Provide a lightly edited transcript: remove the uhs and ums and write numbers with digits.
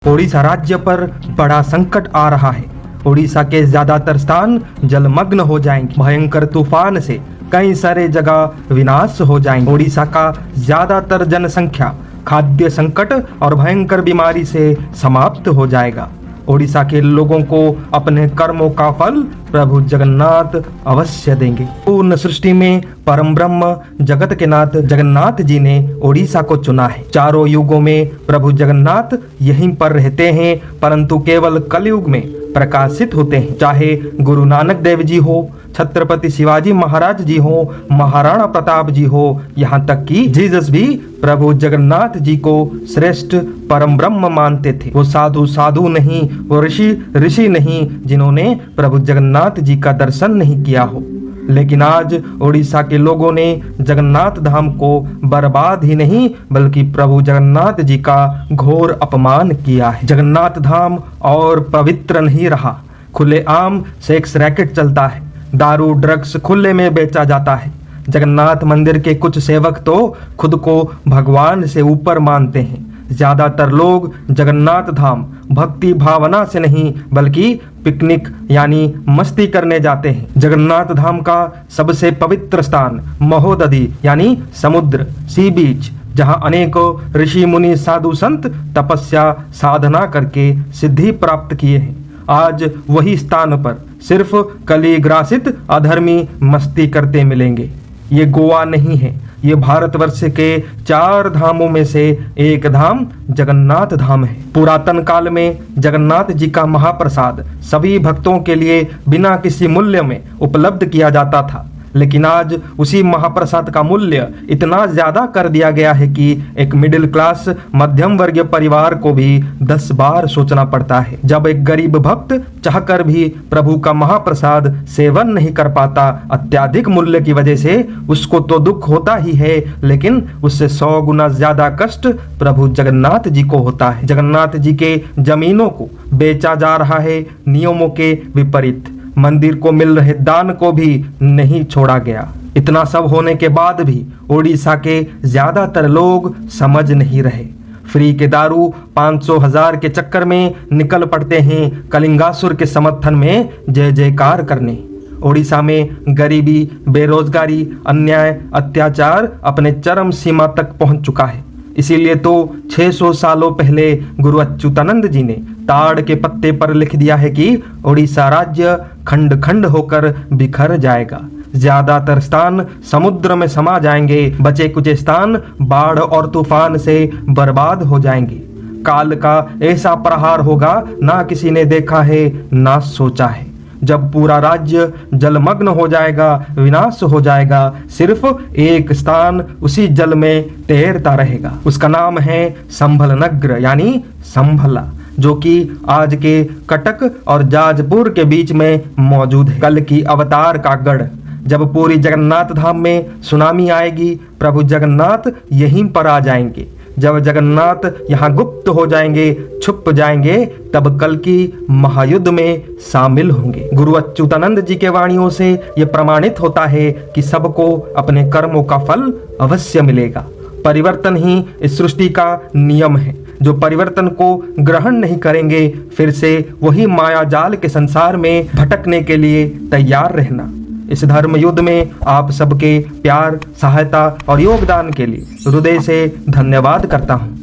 ओडिशा राज्य पर बड़ा संकट आ रहा है। ओडिशा के ज्यादातर स्थान जलमग्न हो जाएंगे। भयंकर तूफान से कई सारे जगह विनाश हो जाएंगे। ओडिशा का ज्यादातर जनसंख्या खाद्य संकट और भयंकर बीमारी से समाप्त हो जाएगा। ओडिशा के लोगों को अपने कर्मों का फल प्रभु जगन्नाथ अवश्य देंगे। पूर्ण सृष्टि में परम ब्रह्म जगत के नाथ जगन्नाथ जी ने ओडिशा को चुना है। चारों युगों में प्रभु जगन्नाथ यहीं पर रहते हैं, परंतु केवल कलयुग में प्रकाशित होते हैं। चाहे गुरु नानक देव जी हो, छत्रपति शिवाजी महाराज जी हो, महाराणा प्रताप जी हो, यहाँ तक कि जीसस भी प्रभु जगन्नाथ जी को श्रेष्ठ परम ब्रह्म मानते थे। वो साधु नहीं, वो ऋषि नहीं जिन्होंने प्रभु जगन्नाथ जी का दर्शन नहीं किया हो। लेकिन आज ओडिशा के लोगों ने जगन्नाथ धाम को बर्बाद ही नहीं बल्कि प्रभु जगन्नाथ जी का घोर अपमान किया है। जगन्नाथ धाम और पवित्र नहीं रहा। खुलेआम सेक्स रैकेट चलता है, दारू ड्रग्स खुले में बेचा जाता है। जगन्नाथ मंदिर के कुछ सेवक तो खुद को भगवान से ऊपर मानते हैं। ज्यादातर लोग जगन्नाथ धाम भक्ति भावना से नहीं बल्कि पिकनिक यानी मस्ती करने जाते हैं। जगन्नाथ धाम का सबसे पवित्र स्थान महोदधि यानी समुद्र, सी बीच, जहां अनेकों ऋषि मुनि साधु संत तपस्या साधना करके सिद्धि प्राप्त किए हैं। आज वही स्थान पर सिर्फ कलिग्रासित अधर्मी मस्ती करते मिलेंगे। ये गोवा नहीं है, ये भारतवर्ष के 4 धामों में से एक धाम जगन्नाथ धाम है। पुरातन काल में जगन्नाथ जी का महाप्रसाद सभी भक्तों के लिए बिना किसी मूल्य में उपलब्ध किया जाता था, लेकिन आज उसी महाप्रसाद का मूल्य इतना ज्यादा कर दिया गया है कि एक मिडिल क्लास मध्यम वर्गीय परिवार को भी 10 बार सोचना पड़ता है। जब एक गरीब भक्त चाहकर भी प्रभु का महाप्रसाद सेवन नहीं कर पाता अत्याधिक मूल्य की वजह से, उसको तो दुख होता ही है, लेकिन उससे 100 गुना ज्यादा कष्ट प्रभु जगन्नाथ जी को होता है। जगन्नाथ जी के जमीनों को बेचा जा रहा है नियमों के विपरीत। मंदिर को मिल रहे दान को भी नहीं छोड़ा गया। इतना सब होने के बाद भी ओडिशा के ज्यादातर लोग समझ नहीं रहे। फ्री के दारू 500,000 के चक्कर में निकल पड़ते हैं कलिंगासुर के समर्थन में जय जयकार करने। ओडिशा में गरीबी, बेरोजगारी, अन्याय, अत्याचार अपने चरम सीमा तक पहुंच चुका है। इसीलिए तो 600 सालों पहले गुरु अच्युतानंद जी ने ताड़ के पत्ते पर लिख दिया है कि ओडिशा राज्य खंड खंड होकर बिखर जाएगा। ज्यादातर स्थान समुद्र में समा जाएंगे, बचे कुछ स्थान बाढ़ और तूफान से बर्बाद हो जाएंगे। काल का ऐसा प्रहार होगा ना किसी ने देखा है ना सोचा है। जब पूरा राज्य जलमग्न हो जाएगा, विनाश हो जाएगा, सिर्फ एक स्थान उसी जल में तैरता रहेगा। उसका नाम है संभल नगर यानी संभला, जो कि आज के कटक और जाजपुर के बीच में मौजूद है। कल की अवतार का गढ़। जब पूरी जगन्नाथ धाम में सुनामी आएगी, प्रभु जगन्नाथ यहीं पर आ जाएंगे। जब जगन्नाथ यहाँ गुप्त हो जाएंगे, छुप जाएंगे, तब कल की महायुद्ध में शामिल होंगे। गुरु अच्युतानंद जी के वाणियों से यह प्रमाणित होता है कि सबको अपने कर्मों का फल अवश्य मिलेगा। परिवर्तन ही इस सृष्टि का नियम है। जो परिवर्तन को ग्रहण नहीं करेंगे, फिर से वही माया जाल के संसार में भटकने के लिए तैयार रहना। इस धर्म युद्ध में आप सबके प्यार, सहायता और योगदान के लिए हृदय से धन्यवाद करता हूँ।